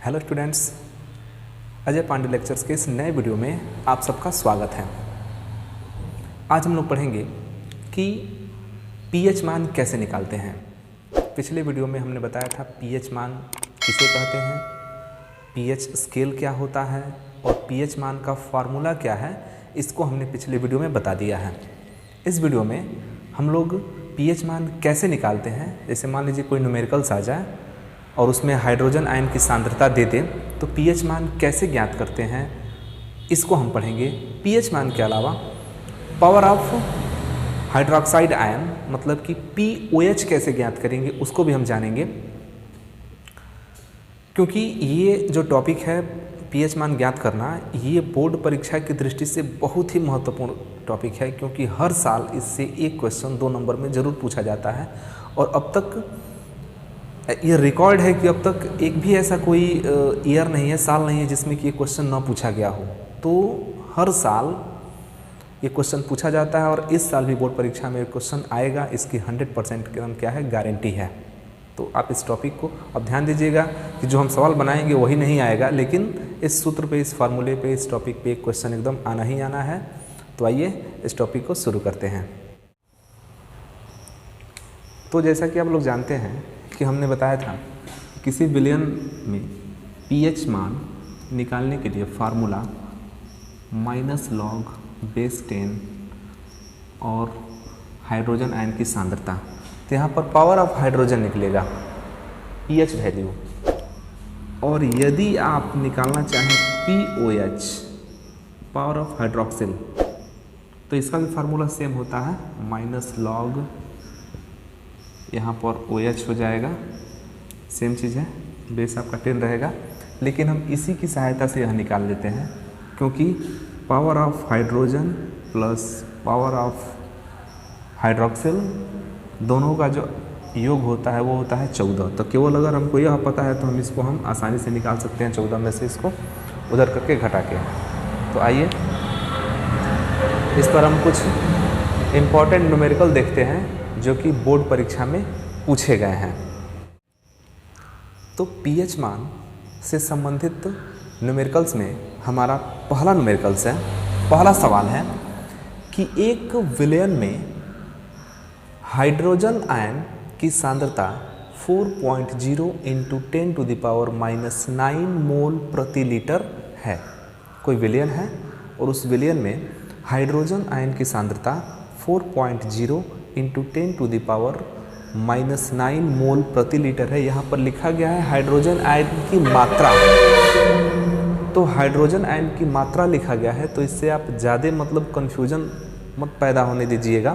Hello students, Ajay Pandey lectures के इस नए वीडियो में आप सबका स्वागत है। आज हम लोग पढ़ेंगे कि पीएच मान कैसे निकालते हैं। पिछले वीडियो में हमने बताया था पीएच मान किसे कहते हैं, पीएच स्केल क्या होता है और पीएच मान का फॉर्मूला क्या है, इसको हमने पिछले वीडियो में बता दिया है। इस वीडियो में हम लोग पीएच मान कैसे निकालते हैं, जैसे मान लीजिए कोई न्यूमेरिकल्स आ जाए और उसमें हाइड्रोजन आयन की सांद्रता दे दें तो पीएच मान कैसे ज्ञात करते हैं, इसको हम पढ़ेंगे। पीएच मान के अलावा पावर ऑफ हाइड्रोक्साइड आयन मतलब कि पीओएच कैसे ज्ञात करेंगे उसको भी हम जानेंगे, क्योंकि ये जो टॉपिक है पीएच मान ज्ञात करना, ये बोर्ड परीक्षा की दृष्टि से बहुत ही महत्वपूर्ण टॉपिक है, क्योंकि हर साल इससे एक क्वेश्चन 2 नंबर में ज़रूर पूछा जाता है। और अब तक ये रिकॉर्ड है कि अब तक एक भी ऐसा कोई ईयर नहीं है, साल नहीं है जिसमें कि ये क्वेश्चन ना पूछा गया हो। तो हर साल ये क्वेश्चन पूछा जाता है और इस साल भी बोर्ड परीक्षा में क्वेश्चन आएगा, इसकी 100% एकदम क्या है, गारंटी है। तो आप इस टॉपिक को अब ध्यान दीजिएगा कि जो हम सवाल बनाएंगे वही नहीं आएगा, लेकिन इस सूत्र पे, इस फार्मूले पे, इस टॉपिक पे एक क्वेश्चन एकदम आना ही आना है। तो आइए इस टॉपिक को शुरू करते हैं। तो जैसा कि आप लोग जानते हैं कि हमने बताया था किसी विलयन में पीएच मान निकालने के लिए फार्मूला -log बेस 10 और हाइड्रोजन आयन की सांद्रता। तो यहाँ पर पावर ऑफ हाइड्रोजन निकलेगा, पीएच वैल्यू। और यदि आप निकालना चाहें पीओएच, पावर ऑफ हाइड्रोक्सिल, तो इसका भी फार्मूला सेम होता है, -log, यहाँ पर OH हो जाएगा, सेम चीज़ है, बेस आपका 10 रहेगा। लेकिन हम इसी की सहायता से यह निकाल लेते हैं, क्योंकि power of hydrogen plus power of hydroxyl दोनों का जो योग होता है वो होता है 14। तो केवल अगर हमको यह पता है तो हम इसको आसानी से निकाल सकते हैं, 14 में से इसको उधर करके घटा के। तो आइए इस पर हम कुछ इम्पॉर्टेंट न्यूमेरिकल देखते हैं जो कि बोर्ड परीक्षा में पूछे गए हैं। तो पीएच मान से संबंधित न्यूमेरिकल्स में हमारा पहला न्यूमेरिकल्स है, पहला सवाल है कि एक विलयन में हाइड्रोजन आयन की सांद्रता 4.0 × 10⁻⁻9 मोल प्रति लीटर है। कोई विलयन है और उस विलयन में हाइड्रोजन आयन की सांद्रता 4.0 × 10⁻⁻9 मोल प्रति लीटर है। यहाँ पर लिखा गया है हाइड्रोजन आयन की मात्रा, तो हाइड्रोजन आयन की मात्रा लिखा गया है, तो इससे आप ज़्यादा कन्फ्यूजन मत पैदा होने दीजिएगा,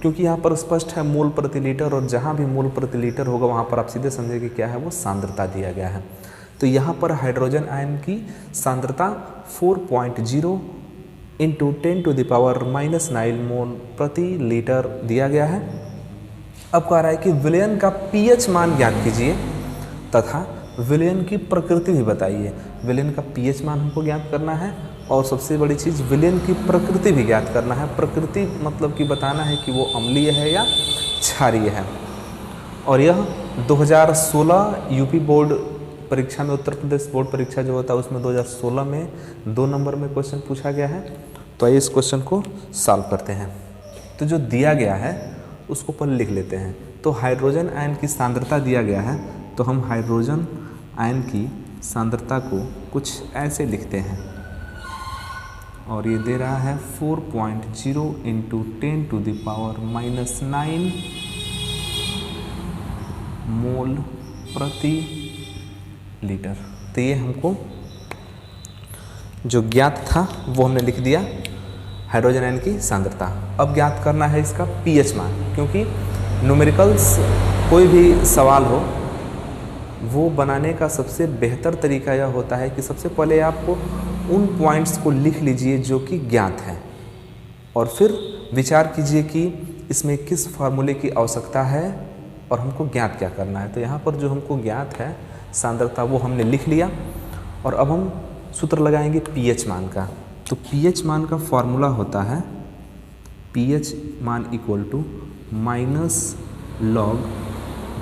क्योंकि यहाँ पर स्पष्ट है मोल प्रति लीटर, और जहाँ भी मोल प्रति लीटर होगा वहाँ पर आप सीधे समझेंगे क्या है, वो सांद्रता दिया गया है। तो यहाँ पर हाइड्रोजन आयन की सांद्रता 4.0 × 10⁻⁻9 मोल प्रति लीटर दिया गया है। अब कह रहा है कि विलयन का पीएच मान ज्ञात कीजिए तथा विलयन की प्रकृति भी बताइए। विलयन का पीएच मान हमको ज्ञात करना है और सबसे बड़ी चीज़ विलयन की प्रकृति भी ज्ञात करना है। प्रकृति मतलब कि बताना है कि वो अम्लीय है या क्षारीय है। और यह 2016 यूपी बोर्ड परीक्षा में, उत्तर प्रदेश बोर्ड परीक्षा जो होता है उसमें 2016 में 2 नंबर में क्वेश्चन पूछा गया है। तो आइए इस क्वेश्चन को सॉल्व करते हैं। तो जो दिया गया है उसको पहले लिख लेते हैं। तो हाइड्रोजन आयन की सांद्रता दिया गया है, तो हम हाइड्रोजन आयन की सांद्रता को कुछ ऐसे लिखते हैं, और ये दे रहा है 4.0 × 10⁻⁻9 मोल प्रति लीटर। तो ये हमको जो ज्ञात था वो हमने लिख दिया, हाइड्रोजन आयन की सांद्रता। अब ज्ञात करना है इसका पीएच मान, क्योंकि न्यूमेरिकल्स कोई भी सवाल हो वो बनाने का सबसे बेहतर तरीका यह होता है कि सबसे पहले आपको उन पॉइंट्स को लिख लीजिए जो कि ज्ञात हैं, और फिर विचार कीजिए कि इसमें किस फार्मूले की आवश्यकता है और हमको ज्ञात क्या करना है। तो यहाँ पर जो हमको ज्ञात है सांद्रता वो हमने लिख लिया, और अब हम सूत्र लगाएंगे पीएच मान का। तो पीएच मान का फॉर्मूला होता है पीएच मान = -log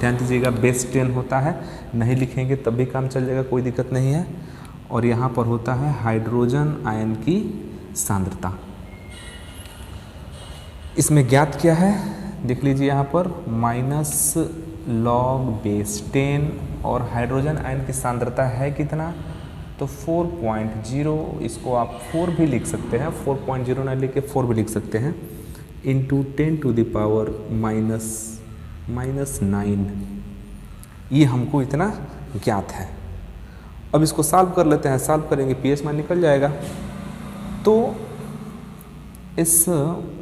ध्यान दीजिएगा बेस 10 होता है, नहीं लिखेंगे तब भी काम चल जाएगा, कोई दिक्कत नहीं है। और यहाँ पर होता है हाइड्रोजन आयन की सांद्रता। इसमें ज्ञात क्या है देख लीजिए यहाँ पर माइनस लॉग बेस 10 और हाइड्रोजन आयन की सांद्रता है कितना, तो 4.0, इसको आप 4 भी लिख सकते हैं, 4.0 ना लिख के 4 भी लिख सकते हैं, इंटू 10 टू द पावर -9, ये हमको इतना ज्ञात है। अब इसको सॉल्व कर लेते हैं, सॉल्व करेंगे पीएच मान निकल जाएगा। तो इस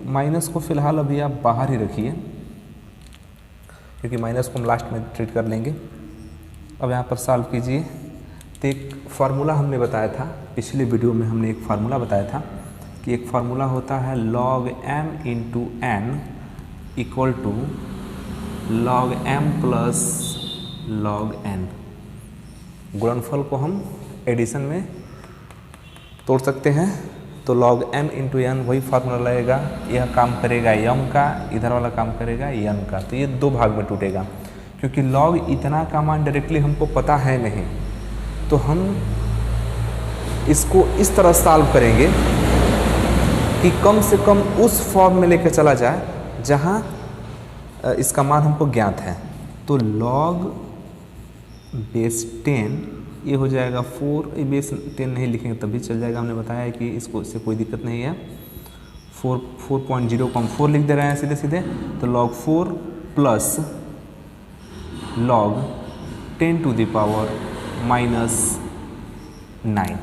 माइनस को फिलहाल अभी आप बाहर ही रखिए, क्योंकि माइनस को हम लास्ट में ट्रीट कर लेंगे। अब यहाँ पर सॉल्व कीजिए। तो एक फार्मूला हमने बताया था, पिछले वीडियो में हमने एक फार्मूला बताया था कि एक फार्मूला होता है log m into n equal to log m plus log n। गुणनफल को हम एडिशन में तोड़ सकते हैं, तो log m इंटू n वही फार्मूला लगेगा, यह काम करेगा m का, इधर वाला काम करेगा n का, तो ये दो भाग में टूटेगा। क्योंकि log इतना का मान डायरेक्टली हमको पता है नहीं, तो हम इसको इस तरह सॉल्व करेंगे कि कम से कम उस फॉर्म में लेकर चला जाए जहां इसका मान हमको ज्ञात है। तो log बेस 10 ये हो जाएगा 4, बेस 10 नहीं लिखेंगे तभी चल जाएगा, हमने बताया है कि इसको इससे कोई दिक्कत नहीं है। 4.0 को हम 4 लिख दे रहे हैं सीधे सीधे, तो log 4 plus log 10 to the power -9।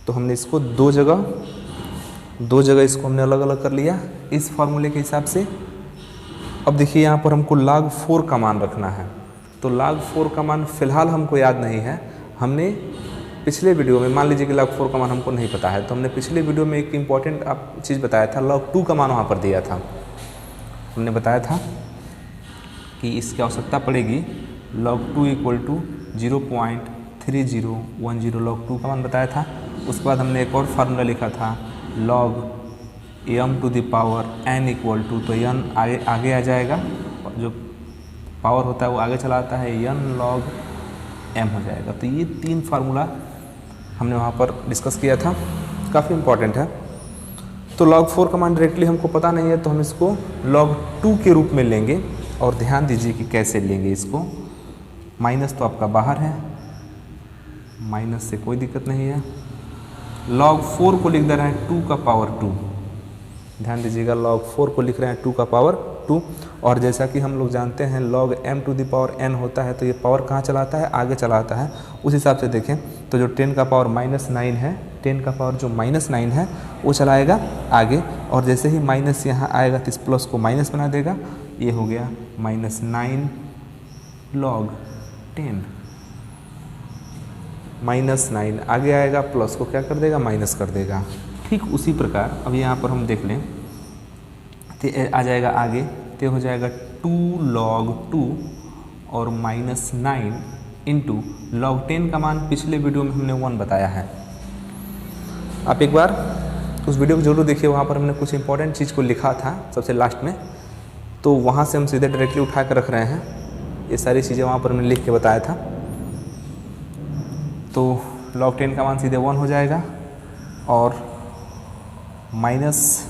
तो हमने इसको दो जगह इसको हमने अलग अलग कर लिया इस फॉर्मूले के हिसाब से। अब देखिए यहाँ पर हमको log 4 का मान रखना है, तो log 4 का मान फिलहाल हमको याद नहीं है। हमने पिछले वीडियो में मान लीजिए कि log 4 का मान हमको नहीं पता है, तो हमने पिछले वीडियो में एक इम्पॉर्टेंट आप चीज़ बताया था, log 2 का मान वहाँ पर दिया था। हमने बताया था कि इसकी आवश्यकता पड़ेगी log 2 इक्वल टू 0.3010, log 2 का मान बताया था। उसके बाद हमने एक और फार्मूला लिखा था log m to the power n equal to, तो n आगे आ जाएगा, जो पावर होता है वो आगे चला आता है, n log m हो जाएगा। तो ये 3 फार्मूला हमने वहाँ पर डिस्कस किया था, काफ़ी इम्पॉर्टेंट है। तो log 4 का मान डायरेक्टली हमको पता नहीं है, तो हम इसको log 2 के रूप में लेंगे। और ध्यान दीजिए कि कैसे लेंगे इसको, माइनस तो आपका बाहर है, माइनस से कोई दिक्कत नहीं है। log 4 को लिख दे रहे हैं 2 का पावर 2, ध्यान दीजिएगा log 4 को लिख रहे हैं 2 का पावर 2। और जैसा कि हम लोग जानते हैं log m to the power n होता है, तो ये पावर कहाँ चलाता है, आगे चलाता है। उस हिसाब से देखें तो जो 10 का पावर -9 है, 10 का पावर जो -9 है वो चलाएगा आगे, और जैसे ही माइनस यहाँ आएगा तो इस प्लस को माइनस बना देगा, ये हो गया -9 log 10, -9 आगे आएगा, प्लस को क्या कर देगा, माइनस कर देगा। ठीक उसी प्रकार अब यहाँ पर हम देख लें तो आ जाएगा आगे, तो हो जाएगा 2 log 2 और -9 इंटू log 10 का मान पिछले वीडियो में हमने 1 बताया है। आप एक बार उस वीडियो को जरूर देखिए, वहाँ पर हमने कुछ इंपॉर्टेंट चीज़ को लिखा था सबसे लास्ट में, तो वहाँ से हम सीधे डायरेक्टली उठा कर रख रहे हैं। ये सारी चीज़ें वहाँ पर हमने लिख के बताया था। तो log 10 का मान सीधे 1 हो जाएगा, और माइनस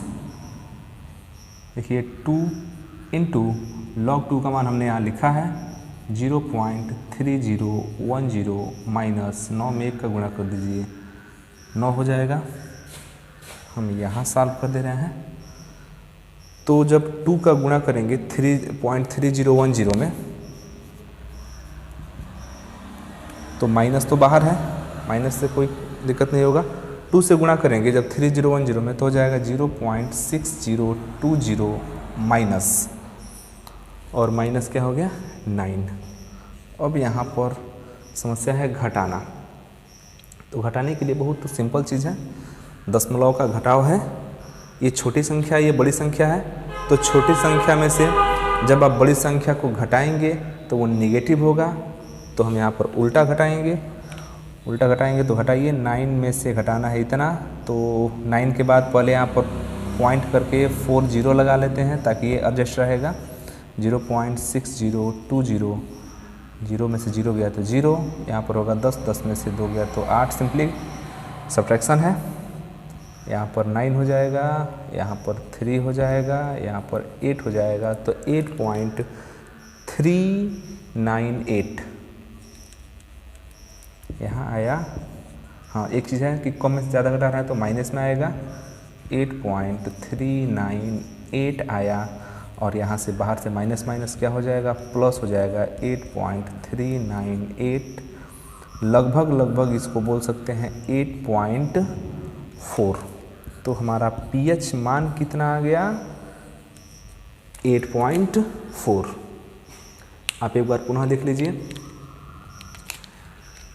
देखिए 2 इंटू log 2 का मान हमने यहाँ लिखा है 0.3010 माइनस 9 में 1 का गुणा कर दीजिए, 9 हो जाएगा। हम यहाँ सॉल्व कर दे रहे हैं, तो जब 2 का गुणा करेंगे 3.3010 में, तो माइनस तो बाहर है, माइनस से कोई दिक्कत नहीं होगा। 2 से गुणा करेंगे जब 3010 में, तो हो जाएगा 0.6020 माइनस, और माइनस क्या हो गया 9। अब यहाँ पर समस्या है घटाना, तो घटाने के लिए बहुत सिंपल चीज़ है, दशमलव का घटाव है। ये छोटी संख्या, ये बड़ी संख्या है, तो छोटी संख्या में से जब आप बड़ी संख्या को घटाएंगे तो वो नेगेटिव होगा, तो हम यहाँ पर उल्टा घटाएंगे। उल्टा घटाएंगे तो घटाइए, 9 में से घटाना है इतना, तो 9 के बाद पहले यहाँ पर पॉइंट करके 40 लगा लेते हैं ताकि ये एडजस्ट रहेगा। 0.6020, 0 में से 0 गया तो 0, यहाँ पर होगा 10, 10 में से 2 गया तो 8, सिंपली सब्ट्रैक्शन है। यहाँ पर 9 हो जाएगा, यहाँ पर 3 हो जाएगा, यहाँ पर 8 हो जाएगा, तो 8.398 यहाँ आया। हाँ, एक चीज़ है कि कम में से ज़्यादा घटा रहा है तो माइनस में आएगा, 8.398 आया, और यहाँ से बाहर से माइनस माइनस क्या हो जाएगा, प्लस हो जाएगा, 8.398, लगभग इसको बोल सकते हैं 8.4। तो हमारा pH मान कितना आ गया, 8.4। आप एक बार पुनः देख लीजिए,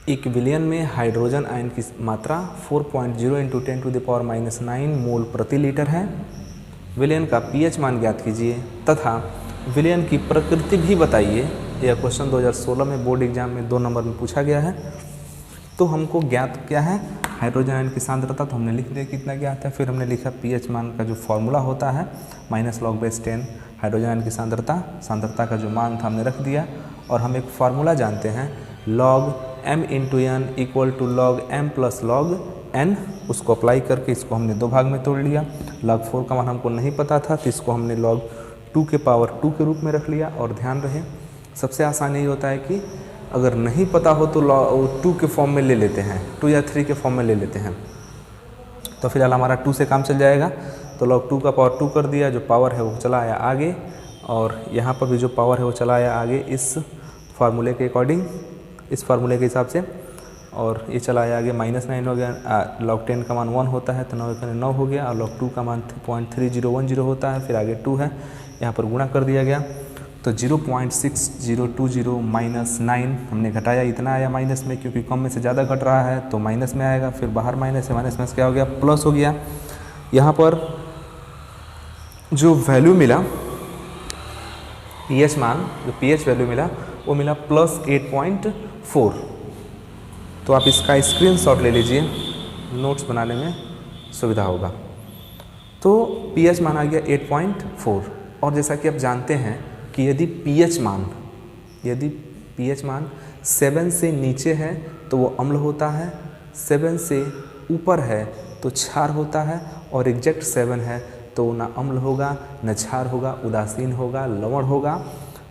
एक विलयन में हाइड्रोजन आयन की मात्रा 4.0 × 10⁻⁹ मोल प्रति लीटर है। विलयन का pH मान ज्ञात कीजिए तथा विलयन की प्रकृति भी बताइए। यह क्वेश्चन 2016 में बोर्ड एग्जाम में 2 नंबर में पूछा गया है। तो हमको ज्ञात क्या है, हाइड्रोजन आयन की सांद्रता, तो हमने लिख दिया कितना ज्ञात है, फिर हमने लिखा pH मान का जो फॉर्मूला होता है -log/10 हाइड्रोजन आयन की सांद्रता का जो मान था हमने रख दिया, और हम एक फार्मूला जानते हैं log m × n = log m + log n। उसको अप्लाई करके इसको हमने 2 भाग में तोड़ लिया। log 4 का मान हमको नहीं पता था तो इसको हमने log 2 के पावर 2 के रूप में रख लिया। और ध्यान रहे, सबसे आसान यही होता है कि अगर नहीं पता हो तो log 2 के फॉर्म में ले लेते हैं, 2 या 3 के फॉर्म में ले लेते हैं, तो फिलहाल हमारा 2 से काम चल जाएगा। तो log 2 का पावर 2 कर दिया, जो पावर है वो चला आया आगे, और यहाँ पर भी जो पावर है वो चला आया आगे इस फार्मूले के अकॉर्डिंग, इस फार्मूले के हिसाब से, और ये चला आया आगे, -9 हो गया। log 10 का मान 1 होता है तो 9 हो गया, और log 2 का मान 0.3010 होता है, फिर आगे 2 है, यहाँ पर गुणा कर दिया गया। तो 0.6020 - 9 हमने घटाया, इतना आया माइनस में, क्योंकि कम में से ज़्यादा घट रहा है तो माइनस में आएगा, फिर बाहर माइनस है, माइनस में क्या हो गया, प्लस हो गया। यहाँ पर जो वैल्यू मिला pH मान, जो pH वैल्यू मिला वो मिला +8.4। तो आप इसका स्क्रीनशॉट ले लीजिए, नोट्स बनाने में सुविधा होगा। तो pH मान आ गया 8.4। और जैसा कि आप जानते हैं कि यदि pH मान 7 से नीचे है तो वो अम्ल होता है, 7 से ऊपर है तो क्षार होता है, और एग्जैक्ट 7 है तो ना अम्ल होगा, न क्षार होगा, उदासीन होगा, लवण होगा।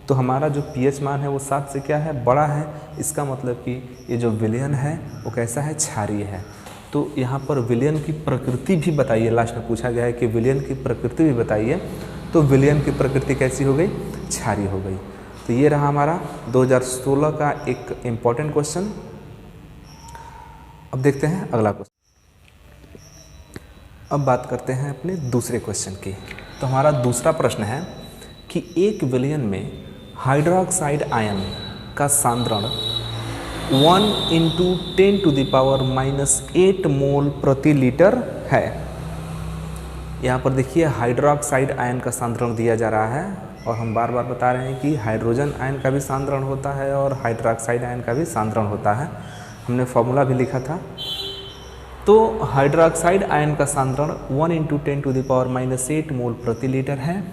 तो हमारा जो pH मान है वो 7 से क्या है, बड़ा है। इसका मतलब कि ये जो विलयन है वो कैसा है, क्षारीय है। तो यहाँ पर विलयन की प्रकृति भी बताइए, लास्ट में पूछा गया है कि विलयन की प्रकृति भी बताइए। तो विलयन की प्रकृति कैसी हो गई, क्षारीय हो गई। तो ये रहा हमारा 2016 का एक इम्पॉर्टेंट क्वेश्चन। अब देखते हैं अगला क्वेश्चन। अब बात करते हैं अपने दूसरे क्वेश्चन की। तो हमारा दूसरा प्रश्न है कि एक विलयन में हाइड्रोक्साइड आयन का सांद्रण 1 × 10⁻⁻8 मोल प्रति लीटर है। यहाँ पर देखिए हाइड्रोक्साइड आयन का सांद्रण दिया जा रहा है, और हम बार बार बता रहे हैं कि हाइड्रोजन आयन का भी सांद्रण होता है और हाइड्रोक्साइड आयन का भी सांद्रण होता है। हमने फॉर्मूला भी लिखा था। तो हाइड्रोक्साइड आयन का सांद्रण 1 × 10⁻⁻8 मोल प्रति लीटर है।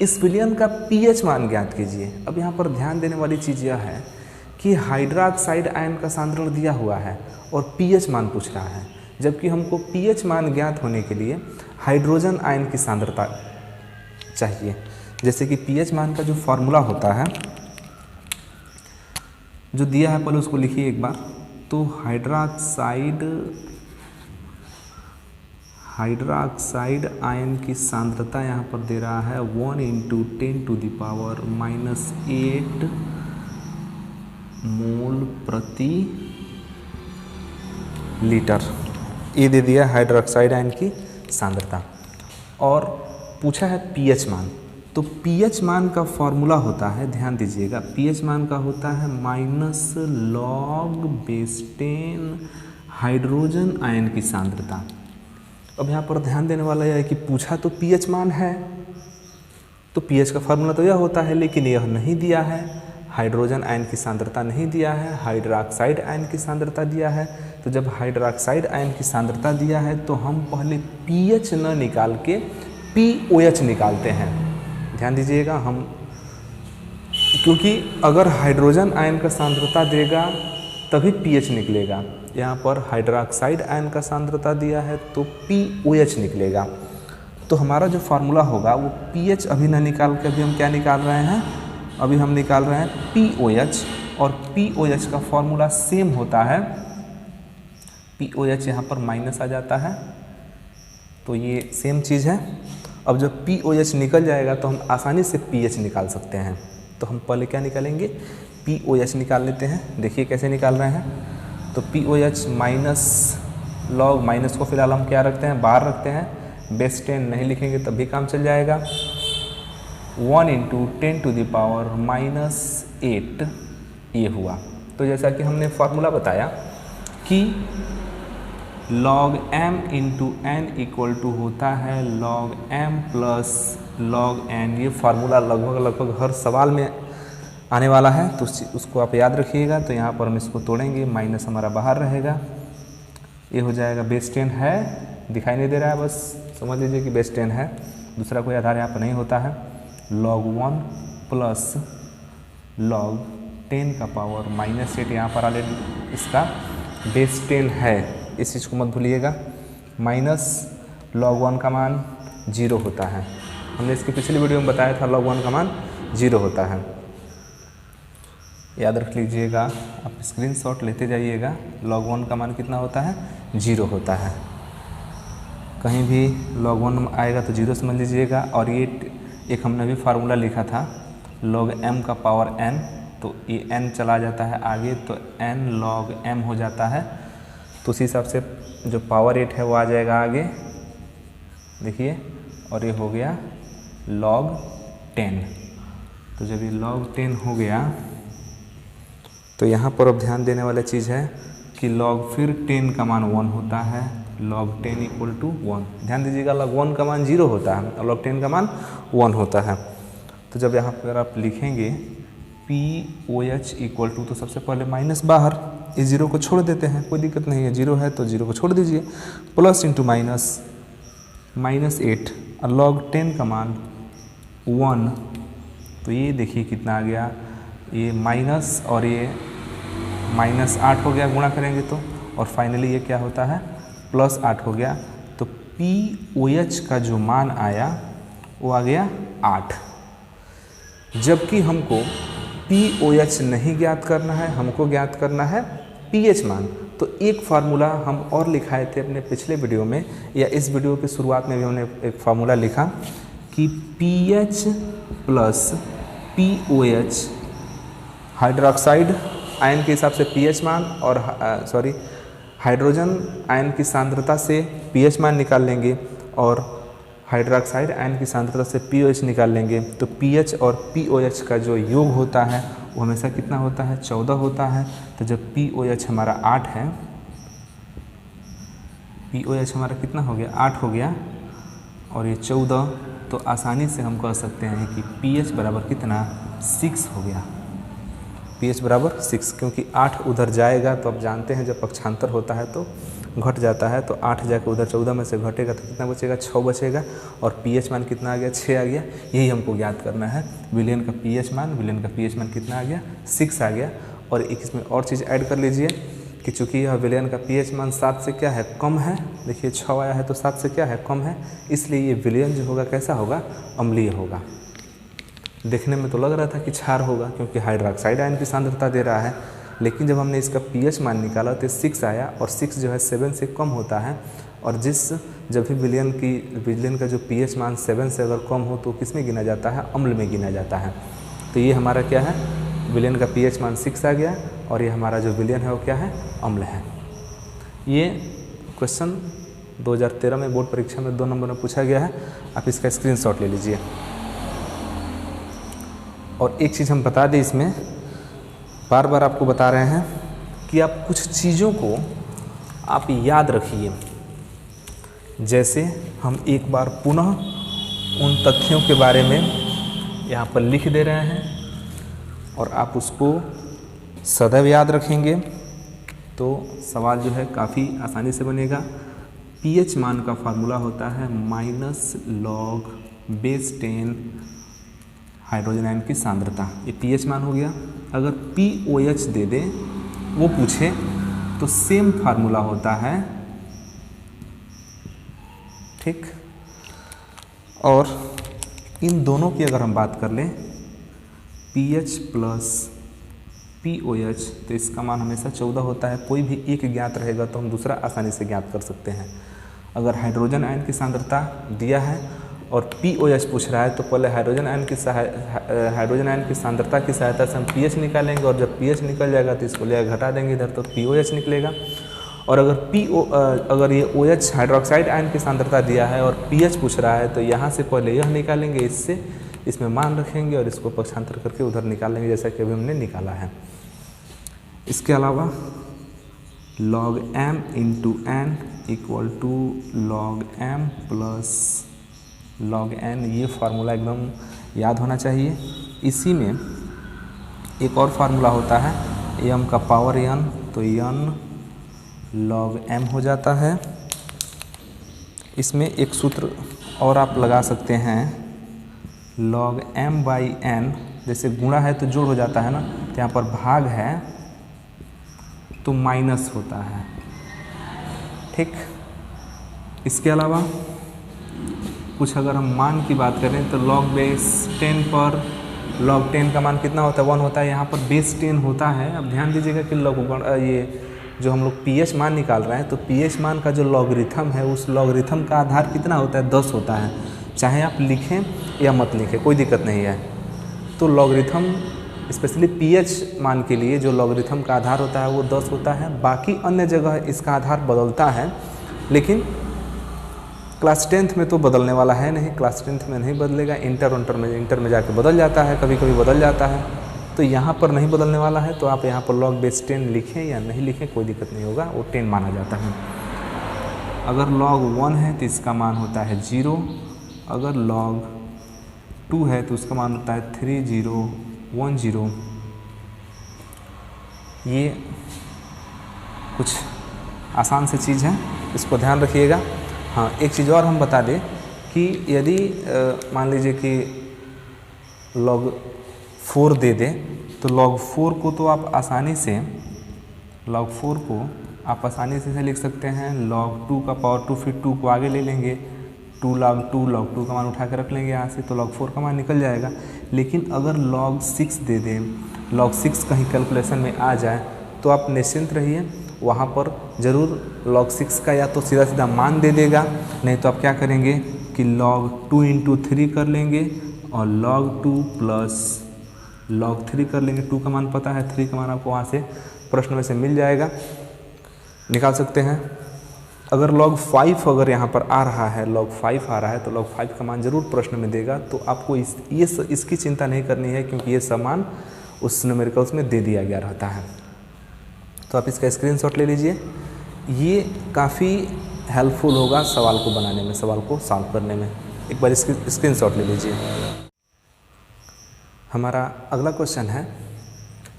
इस विलयन का pH मान ज्ञात कीजिए। अब यहाँ पर ध्यान देने वाली चीज़ यह है कि हाइड्रोक्साइड आयन का सांद्रण दिया हुआ है और pH मान पूछ रहा है, जबकि हमको pH मान ज्ञात होने के लिए हाइड्रोजन आयन की सांद्रता चाहिए। जैसे कि pH मान का जो फॉर्मूला होता है, जो दिया है, पहले उसको लिखिए एक बार। तो हाइड्रोक्साइड आयन की सांद्रता यहाँ पर दे रहा है 1 × 10⁻⁸ मोल प्रति लीटर। ये दे दिया हाइड्रोक्साइड आयन की सांद्रता, और पूछा है pH मान। तो pH मान का फॉर्मूला होता है, ध्यान दीजिएगा, pH मान का होता है -log/10 हाइड्रोजन आयन की सांद्रता। अब यहाँ पर ध्यान देने वाला यह है कि पूछा तो pH मान है, तो pH का फार्मूला तो यह होता है, लेकिन यह नहीं दिया है। हाइड्रोजन आयन की सांद्रता नहीं दिया है, हाइड्रोक्साइड आयन की सांद्रता दिया है। तो जब हाइड्रोक्साइड आयन की सांद्रता दिया है तो हम पहले pH न निकाल के POH निकालते हैं। ध्यान दीजिएगा, हम क्योंकि अगर हाइड्रोजन आयन का सांद्रता देगा तभी पीएच निकलेगा। यहाँ पर हाइड्रोक्साइड आयन का सांद्रता दिया है तो पीओएच निकलेगा। तो हमारा जो फार्मूला होगा वो पीएच अभी ना निकाल के अभी हम क्या निकाल रहे हैं, अभी हम निकाल रहे हैं पीओएच। और पीओएच का फार्मूला सेम होता है, पीओएच यहाँ पर माइनस आ जाता है, तो ये सेम चीज़ है। अब जब पीओएच निकल जाएगा तो हम आसानी से पीएच निकाल सकते हैं। तो हम पहले क्या निकालेंगे, पीओएच निकाल लेते हैं। देखिए कैसे निकाल रहे हैं, तो पीओएच माइनस लॉग, माइनस को फिलहाल हम क्या रखते हैं, बाहर रखते हैं, बेस 10 नहीं लिखेंगे तब भी काम चल जाएगा। 1 × 10⁻⁻8 ये हुआ। तो जैसा कि हमने फार्मूला बताया कि log m × n = होता है log m + log n। ये फार्मूला लगभग हर सवाल में आने वाला है, तो उसको आप याद रखिएगा। तो यहाँ पर हम इसको तोड़ेंगे, माइनस हमारा बाहर रहेगा, ये हो जाएगा बेस 10 है, दिखाई नहीं दे रहा है, बस समझ लीजिए कि बेस 10 है, दूसरा कोई आधार यहाँ पर नहीं होता है। log 1 + log 10⁻⁻8 यहाँ पर ऑलरेडी इसका बेस 10 है, इस चीज़ को मत भूलिएगा। माइनस log 1 का मान 0 होता है, हमने इसकी पिछली वीडियो में बताया था log 1 का मान 0 होता है, याद रख लीजिएगा। आप स्क्रीनशॉट लेते जाइएगा। log 1 का मान कितना होता है, 0 होता है। कहीं भी log 1 आएगा तो 0 समझ लीजिएगा। और ये एक हमने भी फार्मूला लिखा था log m का पावर n, तो ये n चला जाता है आगे तो n log m हो जाता है, तो उसी हिसाब से जो पावर 8 है वो आ जाएगा आगे, देखिए, और ये हो गया log 10। तो जब ये log 10 हो गया तो यहाँ पर अब ध्यान देने वाला चीज़ है कि log फिर 10 का मान 1 होता है, log 10 = 1। ध्यान दीजिएगा, log 1 का मान 0 होता है और log 10 का मान 1 होता है। तो जब यहाँ पर आप लिखेंगे POH = तो सबसे पहले माइनस बाहर, इस 0 को छोड़ देते हैं, कोई दिक्कत नहीं है, 0 है तो 0 को छोड़ दीजिए, प्लस इंटू माइनस -8 और log 10 का मान 1, तो ये देखिए कितना आ गया, ये माइनस और ये -8 हो गया, गुणा करेंगे तो, और फाइनली ये क्या होता है, +8 हो गया। तो POH का जो मान आया वो आ गया 8। जबकि हमको POH नहीं ज्ञात करना है, हमको ज्ञात करना है pH मान। तो एक फार्मूला हम और लिखाए थे अपने पिछले वीडियो में, या इस वीडियो के शुरुआत में भी हमने एक फार्मूला लिखा कि pH + POH, हाइड्रोक्साइड आयन के हिसाब से pH मान और हाइड्रोजन आयन की सांद्रता से pH मान निकाल लेंगे और हाइड्रोक्साइड आयन की सांद्रता से POH निकाल लेंगे। तो pH और POH का जो योग होता है वो हमेशा कितना होता है, 14 होता है। तो जब POH हमारा 8 है, POH हमारा कितना हो गया, 8 हो गया, और ये 14, तो आसानी से हम कह सकते हैं कि pH बराबर कितना, 6 हो गया। pH बराबर 6, क्योंकि 8 उधर जाएगा तो आप जानते हैं जब पक्षांतर होता है तो घट जाता है, तो 8 जाकर उधर 14 में से घटेगा तो कितना बचेगा, 6 बचेगा, और pH मान कितना आ गया, 6 आ गया। यही हमको ज्ञात करना है, विलेन का pH मान, विलेन का pH मान कितना आ गया, 6 आ गया। और एक इसमें और चीज़ ऐड कर लीजिए कि चूँकि यह विलेन का pH मान 7 से क्या है, कम है, देखिए 6 आया है तो 7 से क्या है, कम है, इसलिए ये विलेन जो होगा कैसा होगा, अम्लीय होगा। देखने में तो लग रहा था कि क्षार होगा क्योंकि हाइड्रोक्साइड आयन की सांद्रता दे रहा है, लेकिन जब हमने इसका pH मान निकाला तो 6 आया, और 6 जो है 7 से कम होता है, और जब भी विलेन का जो pH मान 7 से अगर कम हो तो किस में गिना जाता है, अम्ल में गिना जाता है। तो ये हमारा क्या है, विलेन का pH मान 6 आ गया, और ये हमारा जो विलेन है वो क्या है, अम्ल है। ये क्वेश्चन 2013 में बोर्ड परीक्षा में 2 नंबर में पूछा गया है, आप इसका स्क्रीनशॉट ले लीजिए। और एक चीज़ हम बता दें, इसमें बार बार आपको बता रहे हैं कि आप कुछ चीज़ों को आप याद रखिए। जैसे हम एक बार पुनः उन तथ्यों के बारे में यहाँ पर लिख दे रहे हैं और आप उसको सदैव याद रखेंगे तो सवाल जो है काफ़ी आसानी से बनेगा। pH मान का फार्मूला होता है -log बेस 10 हाइड्रोजन आयन की सांद्रता, ये पीएच मान हो गया। अगर पीओएच दे दे वो पूछे तो सेम फार्मूला होता है, ठीक। और इन दोनों की अगर हम बात कर लें पीएच प्लस पीओएच, तो इसका मान हमेशा 14 होता है। कोई भी एक ज्ञात रहेगा तो हम दूसरा आसानी से ज्ञात कर सकते हैं। अगर हाइड्रोजन आयन की सांद्रता दिया है और पीओएच पूछ रहा है तो पहले हाइड्रोजन आयन की सांद्रता की सहायता से हम पीएच निकालेंगे, और जब पीएच निकल जाएगा तो इसको ले घटा देंगे इधर, तो पीओएच निकलेगा। और अगर ये OH हाइड्रोक्साइड आयन की सांद्रता दिया है और पीएच पूछ रहा है तो यहाँ से पहले यह निकालेंगे, इसमें मान रखेंगे और इसको पक्षांतर करके उधर निकालेंगे, जैसा कि अभी हमने निकाला है। इसके अलावा log m into n equal to log m plus log n, ये फार्मूला एकदम याद होना चाहिए। इसी में एक और फार्मूला होता है m का पावर n, तो n log m हो जाता है। इसमें एक सूत्र और आप लगा सकते हैं, log m बाई n, जैसे गुणा है तो जोड़ हो जाता है ना, तो यहाँ पर भाग है तो माइनस होता है, ठीक। इसके अलावा कुछ अगर हम मान की बात करें तो log बेस 10 पर log 10 का मान कितना होता है, 1 होता है। यहाँ पर बेस 10 होता है। अब ध्यान दीजिएगा कि ये जो हम लोग पीएच मान निकाल रहे हैं तो पीएच मान का जो लॉगरिथम है उस लॉगरिथम का आधार कितना होता है, 10 होता है। चाहे आप लिखें या मत लिखें कोई दिक्कत नहीं है। तो लॉगरिथम स्पेशली पीएच मान के लिए जो लॉगरिथम का आधार होता है वो 10 होता है। बाकी अन्य जगह इसका आधार बदलता है, लेकिन क्लास 10th में तो बदलने वाला है नहीं, क्लास 10th में नहीं बदलेगा। इंटर में जाके बदल जाता है, कभी कभी बदल जाता है, तो यहाँ पर नहीं बदलने वाला है। तो आप यहाँ पर log बेस 10 लिखें या नहीं लिखें कोई दिक्कत नहीं होगा, वो 10 माना जाता है। अगर log 1 है तो इसका मान होता है 0, अगर log 2 है तो उसका मान होता है 3010। ये कुछ आसान सी चीज़ है, इसको ध्यान रखिएगा। हाँ, एक चीज़ और हम बता दें कि यदि मान लीजिए कि log 4 दे दे तो log 4 को तो आप आसानी से ऐसे लिख सकते हैं log 2 का पावर 2, फिर 2 को आगे ले लेंगे, 2 log 2 का मान उठा के रख लेंगे यहाँ से, तो log 4 का मान निकल जाएगा। लेकिन अगर log 6 दे दें, log 6 कहीं कैलकुलेशन में आ जाए तो आप निश्चिंत रहिए, वहाँ पर ज़रूर log 6 का या तो सीधा सीधा मान दे देगा, नहीं तो आप क्या करेंगे कि log 2 इंटू 3 कर लेंगे और log 2 प्लस log 3 कर लेंगे। 2 का मान पता है, 3 का मान आपको वहाँ से प्रश्न में से मिल जाएगा, निकाल सकते हैं। अगर log 5 अगर यहाँ पर आ रहा है, log 5 आ रहा है तो log 5 का मान ज़रूर प्रश्न में देगा, तो आपको इसकी चिंता नहीं करनी है, क्योंकि ये समान उस न्यूमेरिकल्स में दे दिया गया रहता है। तो आप इसका स्क्रीनशॉट ले लीजिए, ये काफ़ी हेल्पफुल होगा सवाल को बनाने में, सवाल को सॉल्व करने में। एक बार इसकी स्क्रीनशॉट ले लीजिए। हमारा अगला क्वेश्चन है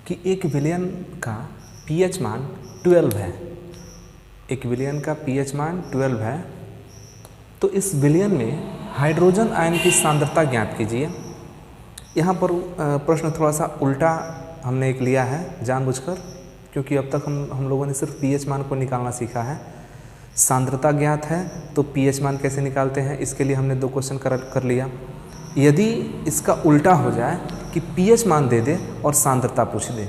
कि एक विलयन का पीएच मान 12 है। एक विलयन का पीएच मान 12 है, तो इस विलयन में हाइड्रोजन आयन की सांद्रता ज्ञात कीजिए। यहाँ पर प्रश्न थोड़ा सा उल्टा हमने एक लिया है जानबूझकर, क्योंकि अब तक हम लोगों ने सिर्फ पीएच मान को निकालना सीखा है। सांद्रता ज्ञात है तो पीएच मान कैसे निकालते हैं, इसके लिए हमने 2 क्वेश्चन कर लिया। यदि इसका उल्टा हो जाए कि पीएच मान दे दे और सांद्रता पूछ दे,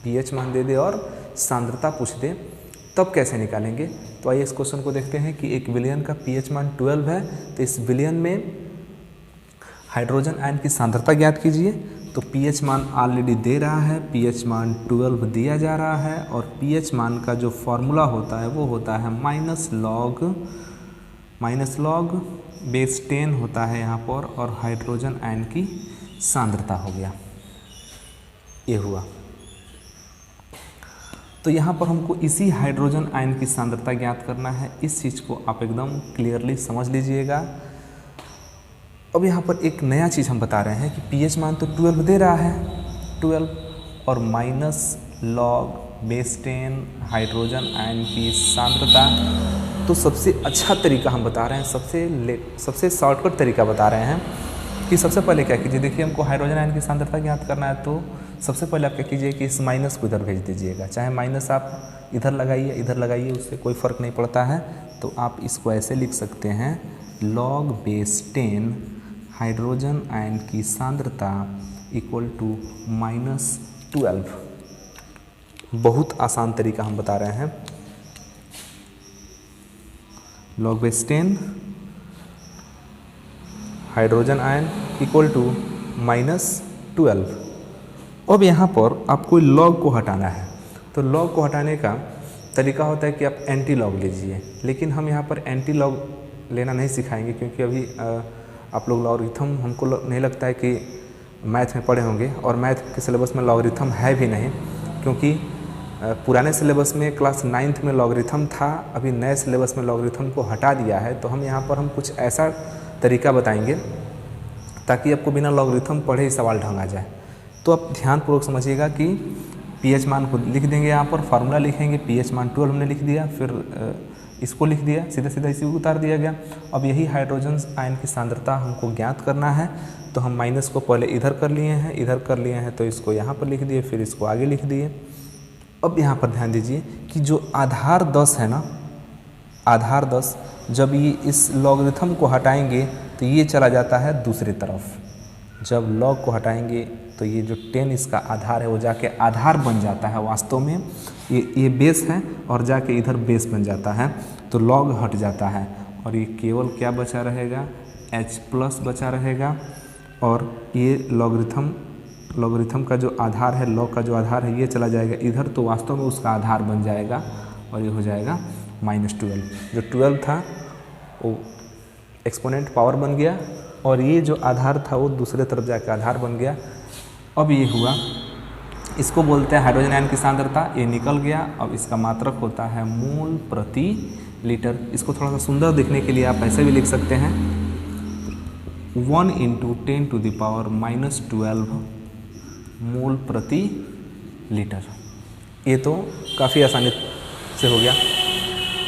पीएच मान दे दे और सांद्रता पूछ दे, तब कैसे निकालेंगे। तो आइए इस क्वेश्चन को देखते हैं कि एक विलयन का पीएच मान 12 है, तो इस विलयन में हाइड्रोजन आयन की सांद्रता ज्ञात कीजिए। तो पीएच मान ऑलरेडी दे रहा है, पीएच मान 12 दिया जा रहा है, और पीएच मान का जो फॉर्मूला होता है वो होता है माइनस लॉग बेस 10 होता है यहाँ पर, और हाइड्रोजन आयन की सांद्रता हो गया, ये हुआ। तो यहाँ पर हमको इसी हाइड्रोजन आयन की सांद्रता ज्ञात करना है। इस चीज़ को आप एकदम क्लियरली समझ लीजिएगा। अब यहाँ पर एक नया चीज़ हम बता रहे हैं कि पीएच मान तो 12 दे रहा है, 12 और minus log base 10 hydrogen ion की सांद्रता। तो सबसे अच्छा तरीका हम बता रहे हैं, सबसे शॉर्टकट तरीका बता रहे हैं कि सबसे पहले क्या कीजिए, देखिए हमको हाइड्रोजन आयन की सांद्रता ज्ञात करना है, तो सबसे पहले आप क्या कीजिए कि इस माइनस को इधर भेज दीजिएगा, चाहे माइनस आप इधर लगाइए उससे कोई फ़र्क नहीं पड़ता है। तो आप इसको ऐसे लिख सकते हैं, log बेस 10 हाइड्रोजन आयन की सांद्रता इक्वल टू -12। बहुत आसान तरीका हम बता रहे हैं। log base 10 hydrogen ion equal to -12। अब यहाँ पर आपको लॉग को हटाना है, तो लॉग को हटाने का तरीका होता है कि आप एंटी लॉग लीजिए, लेकिन हम यहाँ पर एंटी लॉग लेना नहीं सिखाएंगे, क्योंकि अभी आप लोग लॉगरिथम हमको नहीं लगता है कि मैथ में पढ़े होंगे, और मैथ के सिलेबस में लॉगरिथम है भी नहीं, क्योंकि पुराने सिलेबस में क्लास 9th में लॉगरिथम था, अभी नए सिलेबस में लॉगरिथम को हटा दिया है। तो हम यहाँ पर हम कुछ ऐसा तरीका बताएंगे ताकि आपको बिना लॉगरिथम पढ़े ही सवाल ढंग आ जाए। तो आप ध्यानपूर्वक समझिएगा कि पीएच मान को लिख देंगे, यहाँ पर फार्मूला लिखेंगे, पीएच मान 12 हमने लिख दिया, फिर इसको लिख दिया, सीधा सीधा इसी को उतार दिया गया। अब यही हाइड्रोजन आयन की सांद्रता हमको ज्ञात करना है, तो हम माइनस को पहले इधर कर लिए हैं, तो इसको यहाँ पर लिख दिए, फिर इसको आगे लिख दिए। अब यहाँ पर ध्यान दीजिए कि जो आधार 10 है ना, आधार 10 जब ये इस लॉगरिथम को हटाएंगे तो ये चला जाता है दूसरी तरफ। जब लॉग को हटाएंगे तो ये जो 10 इसका आधार है वो जाके आधार बन जाता है। वास्तव में ये बेस है और जाके इधर बेस बन जाता है, तो लॉग हट जाता है और ये केवल क्या बचा रहेगा, H+ बचा रहेगा। और ये लॉगरिथम का जो आधार है, लॉग का जो आधार है, ये चला जाएगा इधर, तो वास्तव में उसका आधार बन जाएगा और ये हो जाएगा -12। जो 12 था वो एक्सपोनेंट पावर बन गया और ये जो आधार था वो दूसरे तरफ जाकर आधार बन गया। अब ये हुआ, इसको बोलते हैं हाइड्रोजन आयन की सांद्रता, ये निकल गया। अब इसका मात्रक होता है मोल प्रति लीटर। इसको थोड़ा सा सुंदर दिखने के लिए आप ऐसे भी लिख सकते हैं, 1 × 10⁻⁻12 मोल प्रति लीटर। ये तो काफ़ी आसानी से हो गया।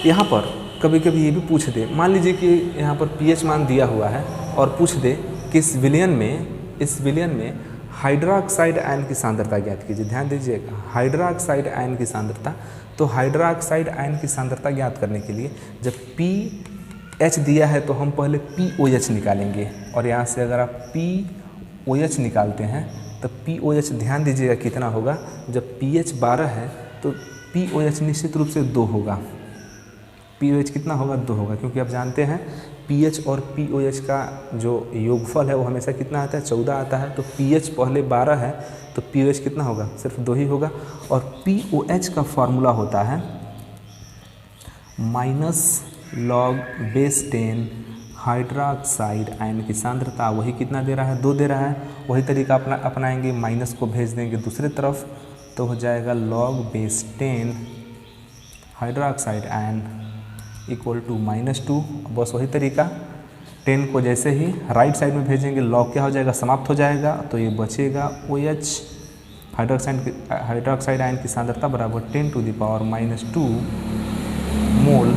यहाँ पर कभी कभी ये भी पूछ दे, मान लीजिए कि यहाँ पर pH मान दिया हुआ है और पूछ दे कि इस विलयन में हाइड्रोक्साइड आयन की सांद्रता ज्ञात कीजिए। ध्यान दीजिएगा, हाइड्रोक्साइड आयन की सांद्रता। तो हाइड्रोक्साइड आयन की सांद्रता ज्ञात करने के लिए जब pH दिया है तो हम पहले POH निकालेंगे, और यहाँ से अगर आप POH निकालते हैं तो POH ध्यान दीजिएगा कितना होगा। जब pH 12 है तो POH निश्चित रूप से 2 होगा। POH कितना होगा, 2 होगा, क्योंकि आप जानते हैं pH और POH का जो योगफल है वो हमेशा कितना आता है, 14 आता है। तो pH पहले 12 है तो POH कितना होगा, सिर्फ 2 ही होगा। और POH का फॉर्मूला होता है -log बेस 10 हाइड्रोक्साइड आयन की सांद्रता। वही कितना दे रहा है, 2 दे रहा है। वही तरीका अपनाएंगे, माइनस को भेज देंगे दूसरे तरफ, तो हो जाएगा log base 10 hydroxide ion equal to -2। बस वही तरीका, 10 को जैसे ही राइट साइड में भेजेंगे, लॉग क्या हो जाएगा, समाप्त हो जाएगा, तो ये बचेगा OH हाइड्रोक्साइड आयन की सांद्रता बराबर 10⁻⁻2 मोल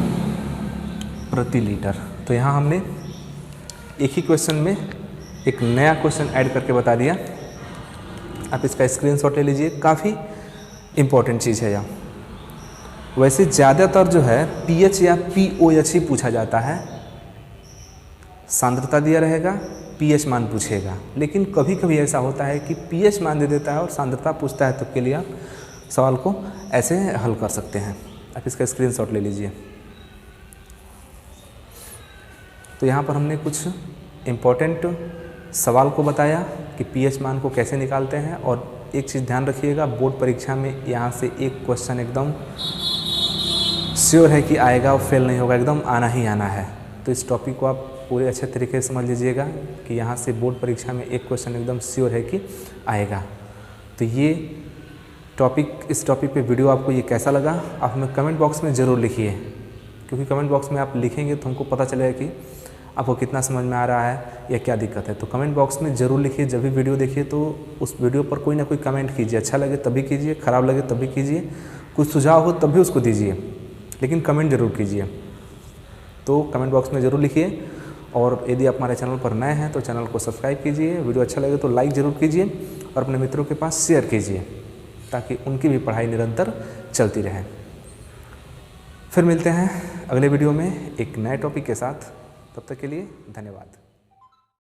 प्रति लीटर। तो यहाँ हमने एक ही क्वेश्चन में एक नया क्वेश्चन ऐड करके बता दिया। आप इसका स्क्रीनशॉट ले लीजिए, काफ़ी इम्पोर्टेंट चीज़ है यह। वैसे ज़्यादातर जो है pH या POH ही पूछा जाता है, सांद्रता दिया रहेगा, pH मान पूछेगा। लेकिन कभी कभी ऐसा होता है कि pH मान दे देता है और सांद्रता पूछता है, तब के लिए आप सवाल को ऐसे हल कर सकते हैं। आप इसका स्क्रीनशॉट ले लीजिए। तो यहाँ पर हमने कुछ इम्पोर्टेंट सवाल को बताया कि pH मान को कैसे निकालते हैं। और एक चीज़ ध्यान रखिएगा, बोर्ड परीक्षा में यहाँ से एक क्वेश्चन एकदम श्योर है कि आएगा और फेल नहीं होगा, एकदम आना ही आना है। तो इस टॉपिक को आप पूरे अच्छे तरीके से समझ लीजिएगा कि यहाँ से बोर्ड परीक्षा में एक क्वेश्चन एकदम श्योर है कि आएगा। तो ये इस टॉपिक पे वीडियो आपको ये कैसा लगा, आप हमें कमेंट बॉक्स में ज़रूर लिखिए, क्योंकि कमेंट बॉक्स में आप लिखेंगे तो हमको पता चलेगा कि आपको कितना समझ में आ रहा है या क्या दिक्कत है। तो कमेंट बॉक्स में ज़रूर लिखिए। जब भी वीडियो देखिए तो उस वीडियो पर कोई ना कोई कमेंट कीजिए, अच्छा लगे तभी कीजिए, ख़राब लगे तभी कीजिए, कुछ सुझाव हो तब भी उसको दीजिए, लेकिन कमेंट ज़रूर कीजिए। तो कमेंट बॉक्स में ज़रूर लिखिए। और यदि आप हमारे चैनल पर नए हैं तो चैनल को सब्सक्राइब कीजिए, वीडियो अच्छा लगे तो लाइक ज़रूर कीजिए और अपने मित्रों के पास शेयर कीजिए ताकि उनकी भी पढ़ाई निरंतर चलती रहे। फिर मिलते हैं अगले वीडियो में एक नए टॉपिक के साथ, तब तक के लिए धन्यवाद।